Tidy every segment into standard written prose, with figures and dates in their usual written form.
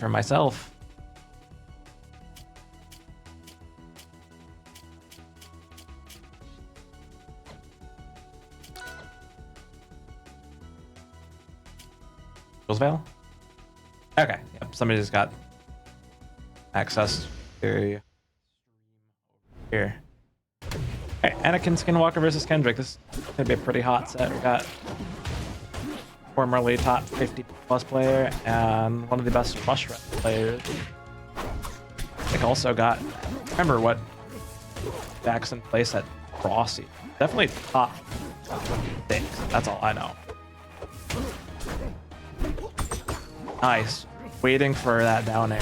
for myself. Veil? Okay, yep, somebody just got access to here. Okay, Anakin Skinwalker versus Kendrick. This is gonna be a pretty hot set. We got formerly top 50 plus player and one of the best rush rep players. They also got, remember what Jackson placed at Rossi. Definitely top 6. That's all I know. Nice. Waiting for that down air.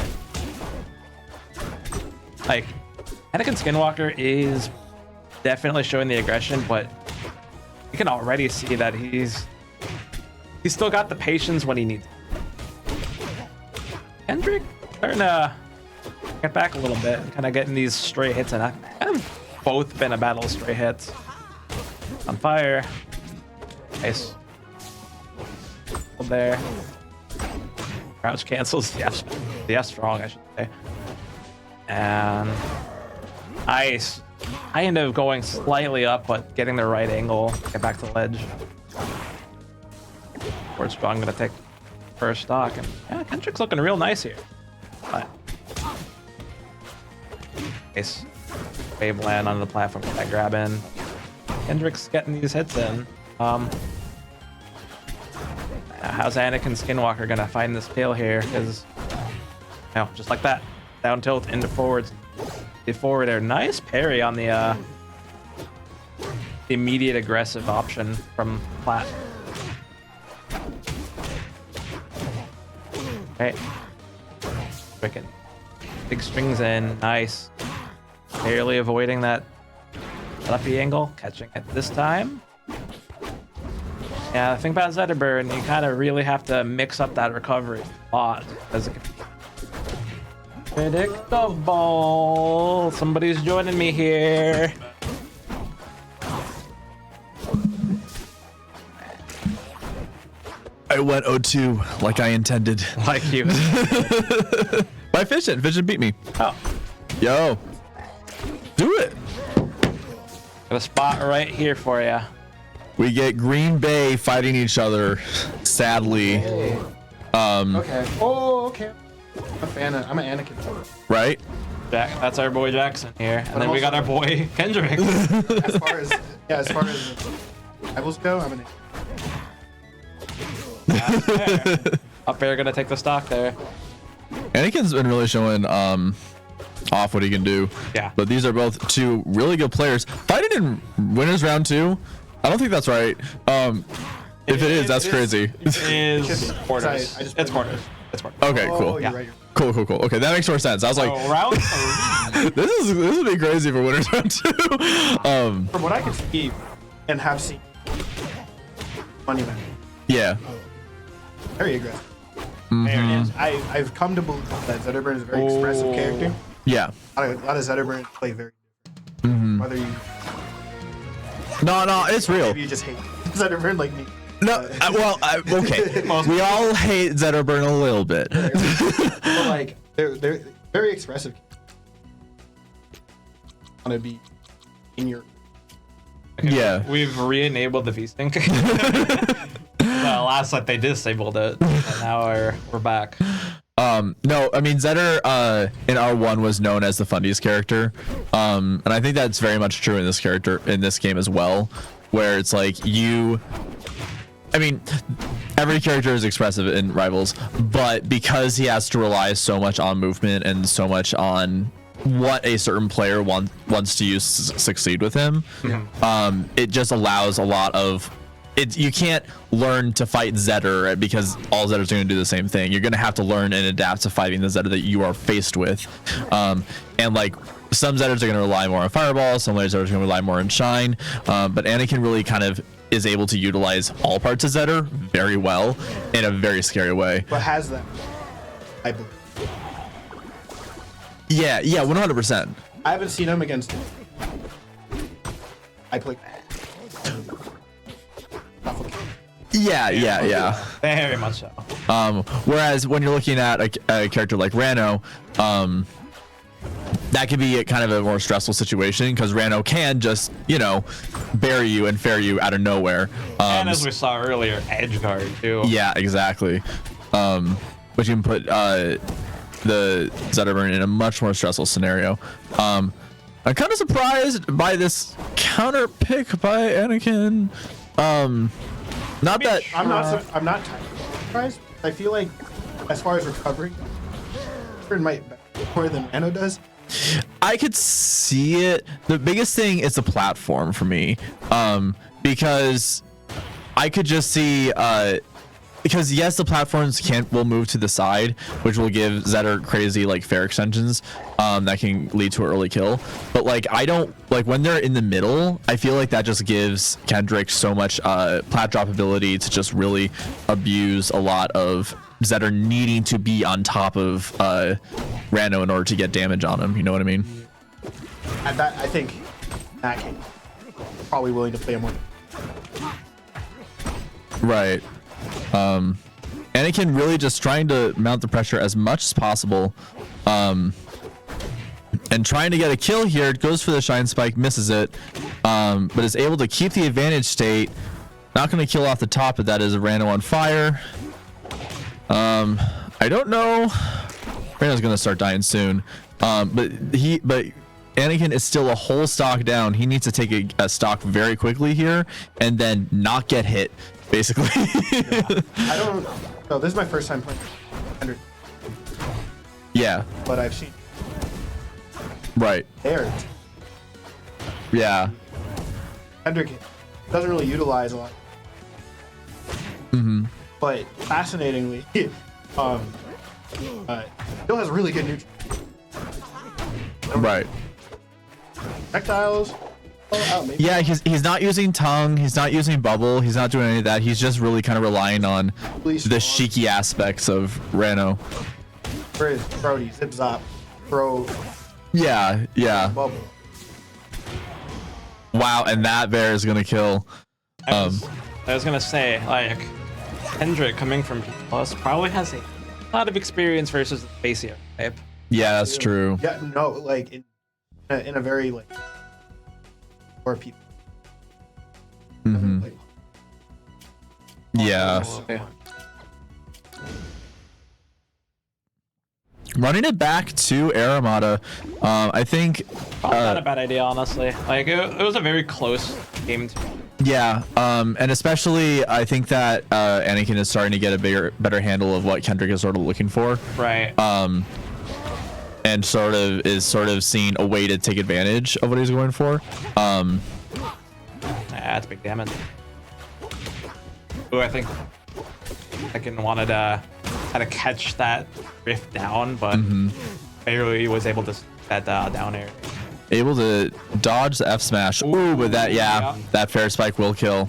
Like, Anakin Skinwalker is definitely showing the aggression, but you can already see that he's still got the patience when he needs it. Kendrick starting to get back a little bit, kind of getting these stray hits, and I've both been a battle of stray hits. On fire. Nice. There. Crouch cancels the F strong, I should say. And nice. Kind of going slightly up, but getting the right angle. Get back to the ledge. Forward strong gonna take first stock. And yeah, Kendrick's looking real nice here. But nice. Wave land on the platform, get that grab in. Kendrick's getting these hits in. How's Anakin Skinwalker gonna find this kill here? Because, just like that, down tilt into forwards, the forward there. Nice parry on the immediate aggressive option from Plat. Okay, wicked. Big strings in, nice. Barely avoiding that uppy angle, catching it this time. Yeah, the thing about Zetterburn, you kind of really have to mix up that recovery a lot because it can be predictable. Somebody's joining me here. I went 0-2 like I intended. Like you. By Fishing. Fishing beat me. Oh. Yo. Do it. Got a spot right here for you. We get Green Bay fighting each other, sadly. Okay. Oh, okay. I'm an Anakin. Right? Jack, that's our boy Jackson here. And then we got our boy Kendrick. As far as rivals go, I'm an Fair. Up air gonna take the stock there. Anakin's been really showing off what he can do. Yeah. But these are both two really good players. Fighting in winners round 2? I don't think that's right. If it is, that's crazy. It is quarters. It's quarters. It's quarters. Okay, cool. Yeah. Right. Cool. Okay, that makes more sense. I was like, Round 3. this would be crazy for winners round 2. From what I can see and have seen, money back. Yeah. Very aggressive. There it And is. I've come to believe that Zetterburn is a very expressive character. Yeah. A lot of Zetterburn play very different. Whether you No, it's real. maybe you just hate Zetterburn like me. No, okay. We all hate Zetterburn a little bit. But like they're very expressive. Want to be in your Yeah. We've re-enabled the feasting. Last set they disabled it, and now we're back. No, I mean Zetter in R1 was known as the funniest character, and I think that's very much true in this game as well, where it's like I mean, every character is expressive in Rivals, but because he has to rely so much on movement and so much on what a certain player wants to use to succeed with him, it just allows a lot of you can't learn to fight Zetter because all Zetters are going to do the same thing. You're going to have to learn and adapt to fighting the Zetter that you are faced with. And like some Zetters are going to rely more on Fireball, some Zetters are going to rely more on Shine. But Anakin really kind of is able to utilize all parts of Zetter very well in a very scary way. but has them. I believe. Yeah, 100%. I haven't seen him against. I play. Yeah. Very much so. Whereas when you're looking at a character like Ranno, that could be kind of a more stressful situation because Ranno can just, you know, bury you and fair you out of nowhere. And as we saw earlier, edge guard too. Yeah, exactly. Which you can put the Zetterburn in a much more stressful scenario. I'm kind of surprised by this counter pick by Anakin. I'm not surprised. I feel like as far as recovery, it might be more than Ranno does. I could see it. The biggest thing is the platform for me, because I could just see because yes, the platforms will move to the side, which will give Zetter crazy like fair extensions that can lead to an early kill. But like I don't like when they're in the middle. I feel like that just gives Kendrick so much plat drop ability to just really abuse a lot of Zetter needing to be on top of Ranno in order to get damage on him. You know what I mean? I think that case probably willing to play him more. Right. Anakin really just trying to mount the pressure as much as possible, and trying to get a kill here. Goes for the shine spike, misses it, but is able to keep the advantage state. Not going to kill off the top, but that is a Ranno on fire. I don't know. Ranno's going to start dying soon, but Anakin is still a whole stock down. He needs to take a stock very quickly here and then not get hit, basically. Yeah. I don't know. This is my first time playing Kendrick. Yeah. But I've seen. Right. There. Yeah. Kendrick doesn't really utilize a lot. Mm-hmm. But fascinatingly, still has really good neutral. Right. Projectiles. Maybe. Yeah, he's not using tongue, he's not using bubble, he's not doing any of that. He's just really kind of relying on the cheeky aspects of Ranno. For his Brody, zip zop, throw. Yeah. Bubble. Wow, and that bear is gonna kill. I was gonna say, like, Kendrick coming from P+ probably has a lot of experience versus the Facio type. Yeah, that's true. Yeah, no, like in a very like for people. Mm-hmm. Like, Yeah. Running it back to Aramata, I think. Probably not a bad idea, honestly. Like it was a very close game. Yeah, and especially I think that Anakin is starting to get a better handle of what Kendrick is sort of looking for. Right. And is seeing a way to take advantage of what he's going for. That's big damage. Ooh, I think Anakin wanted to how to catch that rift down, but barely was able to that down air. Able to dodge the F smash. Ooh, but that fair spike will kill.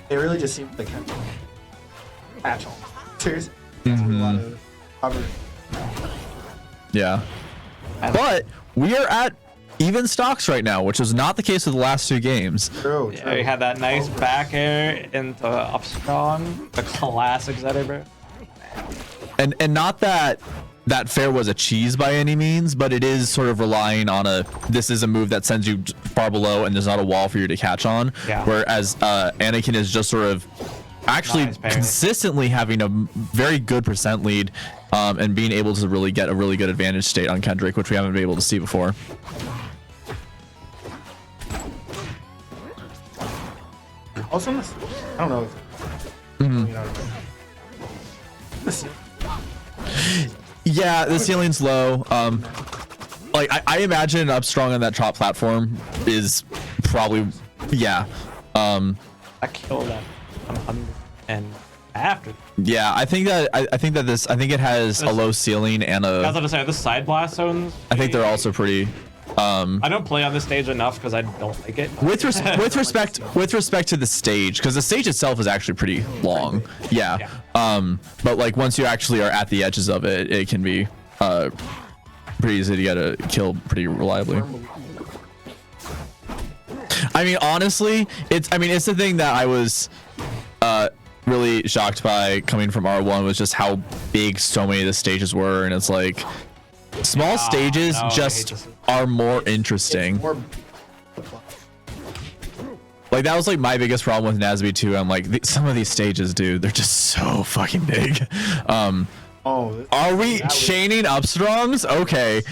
It really just seemed like kind of patch on. Seriously. A lot of cover. Yeah. But we are at even stocks right now, which is not the case with the last two games. True. Yeah, we had that nice back air into up strong, the classic Zetterburn. And not that fair was a cheese by any means, but it is sort of relying on this is a move that sends you far below and there's not a wall for you to catch on. Yeah. Whereas Anakin is just sort of actually consistently having a very good percent lead, and being able to really get a really good advantage state on Kendrick, which we haven't been able to see before. Also, I don't know if Yeah, the ceiling's low. Like I imagine up strong on that top platform is probably I killed that 100 and after. Yeah, I think that it has a low ceiling and I was gonna say the side blast zones. I think they're also pretty. I don't play on this stage enough because I don't like it. With respect to the stage, because the stage itself is actually pretty long. Yeah. But like once you actually are at the edges of it, it can be pretty easy to get a kill pretty reliably. I mean, honestly, it's the thing that I was really shocked by coming from R1 was just how big so many of the stages were, and it's like small stages no, I hate just this. are more interesting. More Like that was like my biggest problem with Nasby too. I'm like some of these stages, dude, they're just so fucking big. Are we chaining upstrongs? Okay.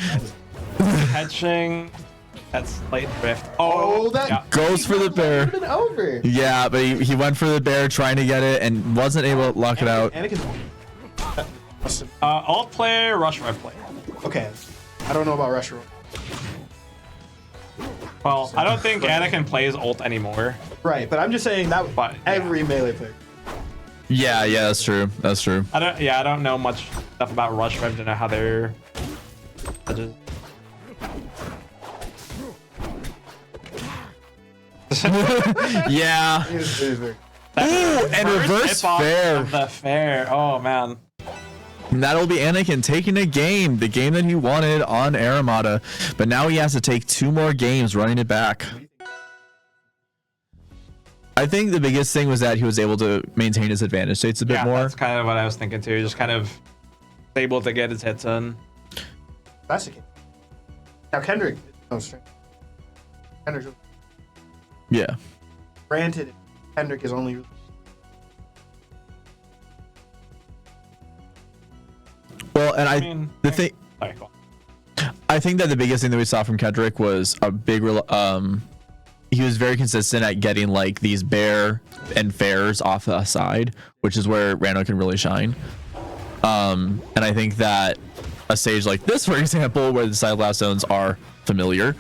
Catching. That's late drift. Oh, that yeah. Goes for the bear. been over. Yeah, but he went for the bear trying to get it and wasn't able to lock it out. Anakin's Alt player, rush rev player. okay. I don't know about Rusher. Well, I don't think Anakin plays ult anymore. Right, but I'm just saying that But, yeah. every melee player. Yeah, that's true. That's true. I don't know much stuff about rush rev to know how they're. Yeah. It is very. Ooh, and reverse fair. The fair. Oh man. And that'll be Anakin taking a game, the game that he wanted on Aramata, but now he has to take 2 more games running it back. I think the biggest thing was that he was able to maintain his advantage states a bit Yeah, more. that's kind of what I was thinking too. Just kind of able to get his hits in. That's the game. Now Kendrick, no strength. Kendrick, Yeah. granted, Kendrick is only. Well, and the thing, Sorry, go on. I think that the biggest thing that we saw from Kendrick was a big, he was very consistent at getting like these bear and fairs off the side, which is where Ranno can really shine. And I think that a stage like this, for example, where the side blast zones are familiar,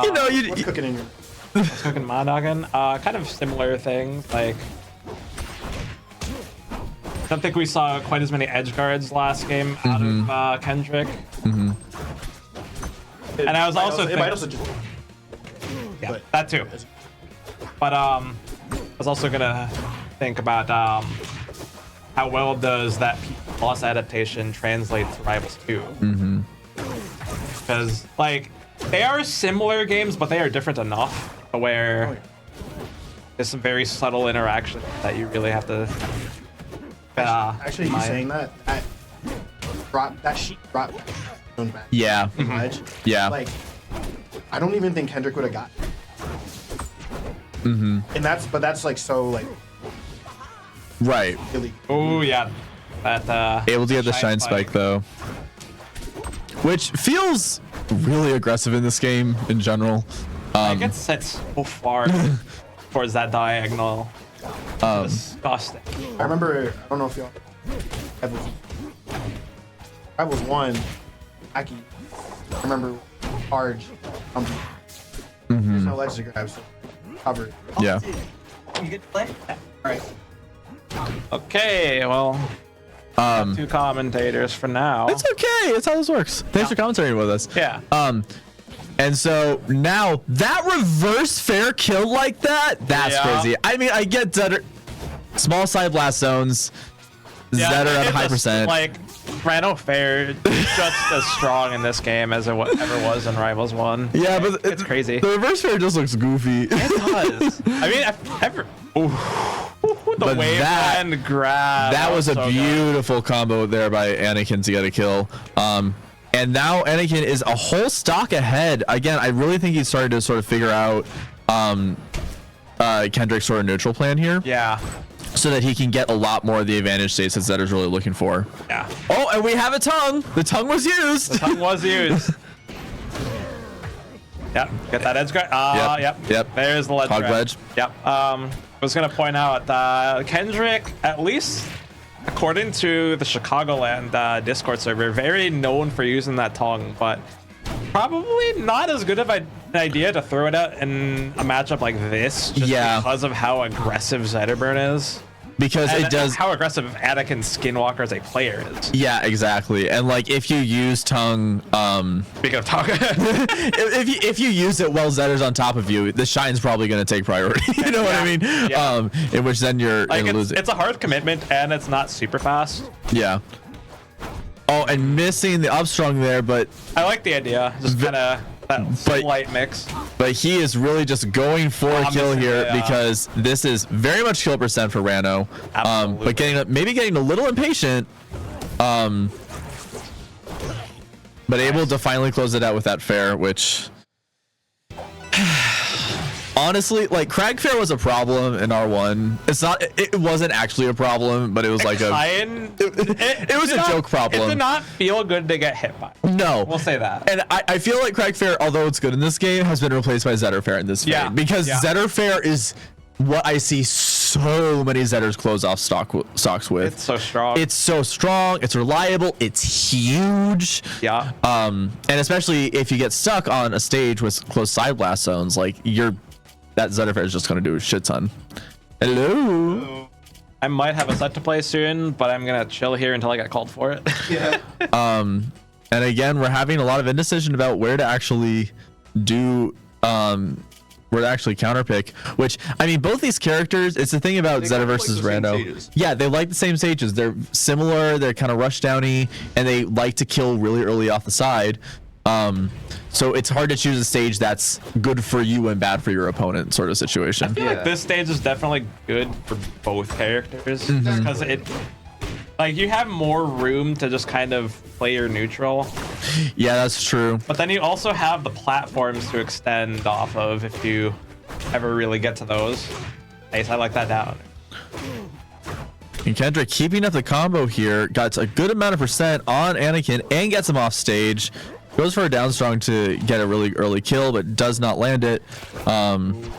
you know, What's cooking in your? What's cooking my noggin? Kind of similar things. Like, I don't think we saw quite as many edge guards last game out of Kendrick. And I was also It might also just. yeah, but- that too. But I was also gonna think about how well does that P plus adaptation translate to Rivals 2? Because like they are similar games, but they are different enough where there's some very subtle interaction that you really have to. Actually, you mind. saying that that sheet dropped back. yeah, Edge. yeah. Like, I don't even think Kendrick would have got. And that's like so like Right. really. Oh yeah, that Able to get the shine spike though, which feels really aggressive in this game in general. It gets set so far towards that diagonal. Disgusting. I remember. I don't know if y'all. I was one. Aki. I remember. Arge. There's no ledge to grab, so covered. Yeah. You get to play? All right. Okay, well, 2 commentators for now. It's okay. It's how this works. Thanks for commentating with us. Yeah. And so now that reverse fair kill like that's Yeah. crazy. I mean, I get Zetter, small side blast zones, Zetter at a high percent. Like, Ranno Fair just as strong in this game as it ever was in Rivals 1. Yeah, but It's crazy. The reverse fair just looks goofy. It does. I mean, I've ever. The But wave that- and grab. That was a so good. beautiful combo there by Anakin to get a kill. And now Anakin is a whole stock ahead. Again, I really think he's started to sort of figure out Kendrick's sort of neutral plan here, Yeah. so that he can get a lot more of the advantage states that Zetter's really looking for. Yeah. Oh, and we have a tongue. The tongue was used. Tongue was used. Yep. Get that edge guard. Yep. There's the ledge. Hog grab. ledge. Yep. I was gonna point out Kendrick, at least according to the Chicagoland Discord server, very known for using that tongue, but probably not as good of an idea to throw it out in a matchup like this, just because of how aggressive Zetterburn is. Because And it does. how aggressive Anakin Skinwalker as a player is. Yeah, exactly. And like if you use tongue, Speaking of talking, if you use it while Zetter's on top of you, the shine's probably going to take priority. You know what I mean? Yeah. In which then you're like gonna lose it. it's a hard commitment and it's not super fast. Yeah. Oh, and missing the upstrong there, but I like the idea, just kind of that But- slight mix. But he is really just going for a kill here because this is very much kill percent for Ranno. But getting a little impatient. But able to finally close it out with that fair, which honestly, like Crag Fair was a problem in R1. It wasn't actually a problem, but it was like it was a joke problem. It did not feel good to get hit by. No, we'll say that. And I feel like Crag Fair, although it's good in this game, has been replaced by Zetter Fair in this game because Zetter Fair is what I see so many Zetters close off stocks with. It's so strong. It's so strong. It's reliable. It's huge. Yeah. And especially if you get stuck on a stage with close side blast zones, like that Zetter Fair is just gonna do a shit ton. Hello. I might have a set to play soon, but I'm gonna chill here until I get called for it. Yeah. And again, we're having a lot of indecision about where to actually do where to actually counterpick, which I mean both these characters, it's the thing about Zeta versus Ranno. Yeah, they like the same stages. They're similar, they're kind of rush downy, and they like to kill really early off the side. So it's hard to choose a stage that's good for you and bad for your opponent sort of situation. I feel like this stage is definitely good for both characters because like you have more room to just kind of play your neutral. Yeah, that's true. But then you also have the platforms to extend off of if you ever really get to those. Nice, I like that down. And Kendrick keeping up the combo here, got a good amount of percent on Anakin and gets him off stage. Goes for a down strong to get a really early kill, but does not land it.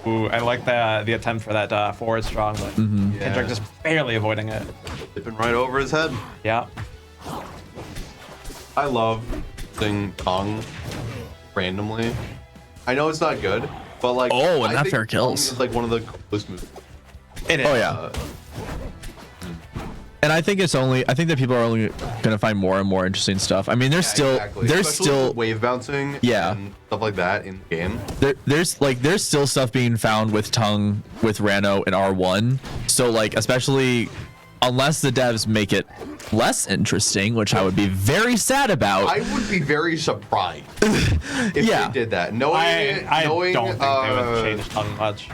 Ooh, I like the attempt for that forward strong, but Kendrick just barely avoiding it. Tipping right over his head. Yeah. I love using tongue randomly. I know it's not good, but like and I that think fair kills. tongue is like one of the coolest moves. It is. Oh yeah. And I think that people are only gonna find more and more interesting stuff. I mean, there's still wave bouncing, and stuff like that in the game. There's still stuff being found with tongue with Ranno and R1. So like, especially unless the devs make it less interesting, which I would be very sad about. I would be very surprised if they did that. I don't think they would change tongue much.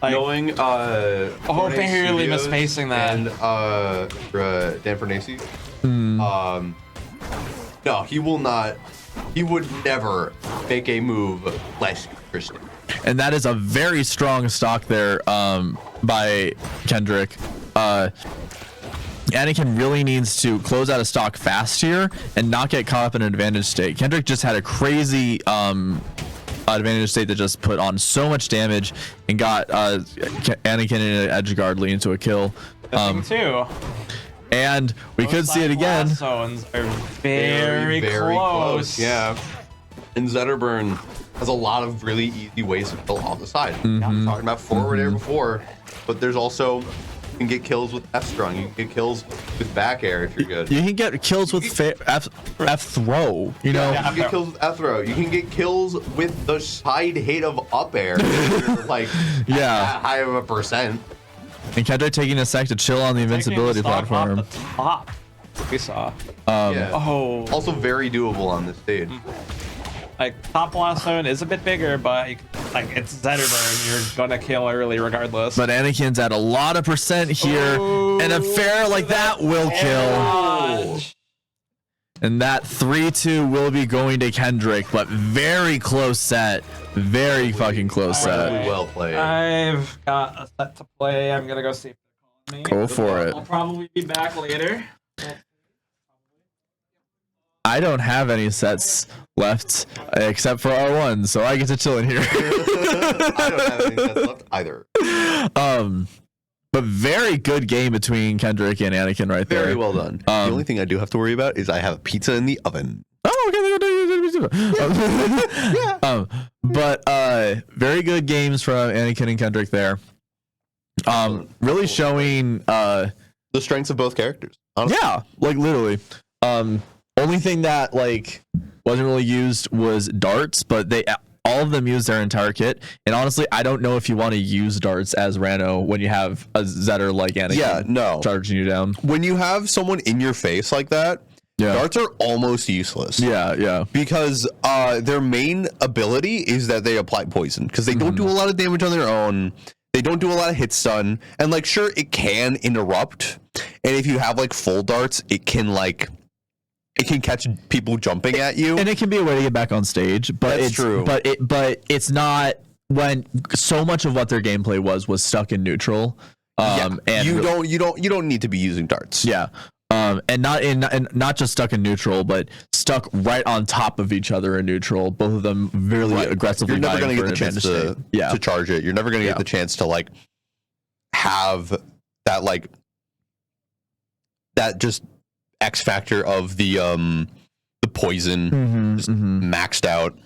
Like, knowing barely misspacing that. And Dan Fernacci. No, he will not. He would never make a move less interesting. And that is a very strong stock there by Kendrick. Anakin really needs to close out a stock fast here and not get caught up in an advantage state. Kendrick just had a crazy advantage state that just put on so much damage and got Anakin in an edge guard leading to a kill. Too. And we could see it again. Zones are very close. Yeah. And Zetterburn has a lot of really easy ways to kill off the side. I was talking about forward air before, but there's also you can get kills with F strong. You can get kills with back air if you're good. You can get kills with F throw. You know, you can get kills with F throw. You can get kills with the side hit of up air. If you're like that high of a percent. And Kendrick taking a sec to chill on the invincibility platform. Off the top, we saw. Also very doable on this stage. Like top blast zone is a bit bigger, but like it's Zetterburn, you're gonna kill early regardless. But Anakin's at a lot of percent here, and a fair like that will kill. And that 3-2 will be going to Kendrick, but very close set. Very fucking close set. Well played. I've got a set to play. I'm gonna go see if they're calling me. Go for it. I'll probably be back later. I don't have any sets left except for R1, so I get to chill in here. I don't have any sets left either. But very good game between Kendrick and Anakin right there. Very well done. The only thing I do have to worry about is I have pizza in the oven. Oh, okay. But very good games from Anakin and Kendrick there. Really showing the strengths of both characters. Honestly. Yeah, like literally. Only thing that like wasn't really used was darts, but all of them use their entire kit. And honestly, I don't know if you want to use darts as Ranno when you have a Zetter like Anakin charging you down. When you have someone in your face like that, Yeah. Darts are almost useless. Yeah. Because their main ability is that they apply poison, because they don't do a lot of damage on their own. They don't do a lot of hit stun, and like sure it can interrupt, and if you have like full darts, it can catch people jumping at you, and it can be a way to get back on stage. But That's it's true. But it's not when so much of what their gameplay was stuck in neutral. And you don't need to be using darts. Yeah. And not just stuck in neutral, but stuck right on top of each other in neutral. Both of them really aggressively. You're never going to get the chance to to charge it. You're never going to get the chance to like have that that just X factor of the poison just maxed out.